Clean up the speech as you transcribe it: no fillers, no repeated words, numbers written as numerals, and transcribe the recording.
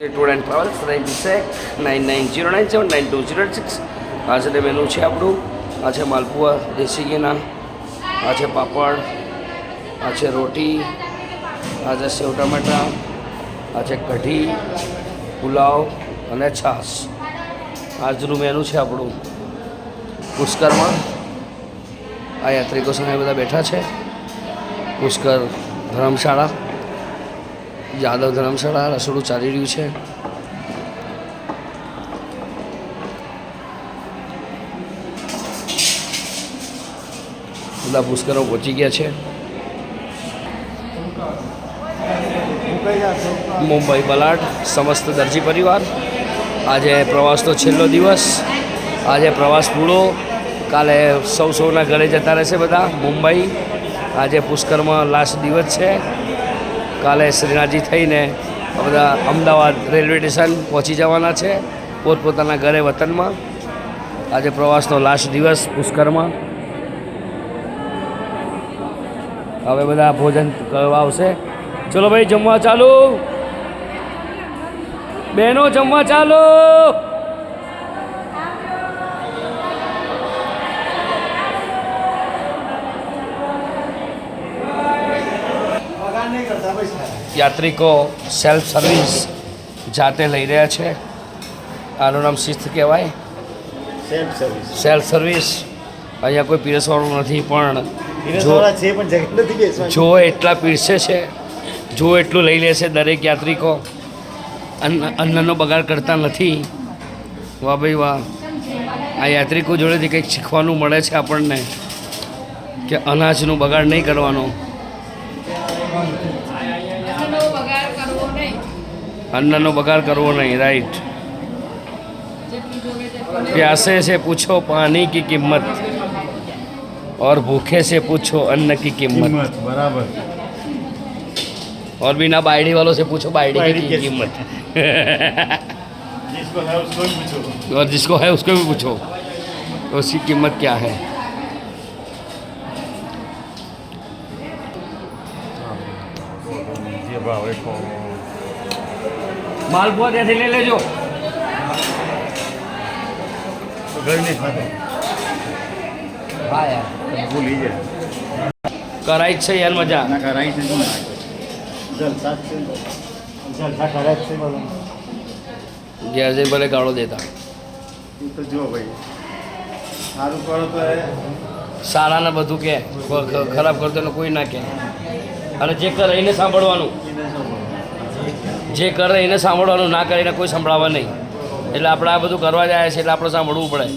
Tour and travels range 9909792086 આ છે menu છે આપણું. આ છે માલપુઆ દેશી ઘીના, આ છે પાપડ, આ છે રોટી, આ છે સેવ ટમેટા, આ છે કઢી, પુલાવ અને છાશ. આજનું મેનુ છે આપણું. પુષ્કરમાં આ યાત્રિકો સામે બધા બેઠા છે. પુષ્કર ધર્મશાળા, યાદવ ધર્મશાળા રસોડું ચાલી રહ્યું છે. બધા પુષ્કરો પહોંચી ગયા છે. મુંબઈ બલાડ સમસ્ત દરજી પરિવાર. આજે પ્રવાસનો છેલ્લો દિવસ. આજે પ્રવાસ પૂરો. કાલે સૌના ઘરે જતા રહેશે બધા મુંબઈ. આજે પુષ્કરમાં લાસ્ટ દિવસ છે. કાલે શ્રીનાથજી થઈને બધા અમદાવાદ રેલવે સ્ટેશન પહોંચી જવાના છે પોતપોતાના ઘરે વતનમાં. આજે પ્રવાસનો લાસ્ટ દિવસ પુષ્કરમાં. હવે બધા ભોજન કરવા આવશે. ચલો ભાઈ, જમવા ચાલુ. બહેનો જમવા ચાલુ. યાત્રિકો સેલ્ફ સર્વિસ જાતે લઈ રહ્યા છે. આનું નામ શિસ્ત કહેવાય, સેલ્ફ સર્વિસ. અહીંયા કોઈ પીરસવાનું નથી, પણ જો એટલા પીરસે છે, જો એટલું લઈ લેશે દરેક યાત્રિકો. અન્નનો બગાડ કરતા નથી. વાહ ભાઈ વાહ. આ યાત્રિકો જોડેથી કંઈક શીખવાનું મળે છે આપણને કે અનાજનું બગાડ નહીં કરવાનો, अन्ननो बगाड़ करवो नहीं. राइट. प्यासे से पूछो पानी की कीमत और भूखे से पूछो अन्न की कीमत. बराबर. और बिना बायडी वालों से पूछो बायडी की कीमत. जिसको है उसको भी पूछो. और जिसको है उसको भी पूछो तो उसकी कीमत क्या है. ये भाव देखो. मालपुआ ત્યાંથી લઈ લેજો. तो घर नहीं खाते. હા યાર, भूल ही કરાઈ જ છે યાર મજા. ना कराई से नहीं. जलसा कराई से बोलो. ઘેર જઈને ભલે ગાળો દેતા. तो जो भाई सारू करो तो है. સારાને બધું કે ખરાબ કરતો એને કોઈ ના કહે. અને જે કરે એને સાંભળવાનું, જે કરે એને સાંભળવાનું, ના કરીને કોઈ સંભળાવે નહીં. એટલે આપણે આ બધું કરવા જાય છે એટલે આપણે સાંભળવું પડે.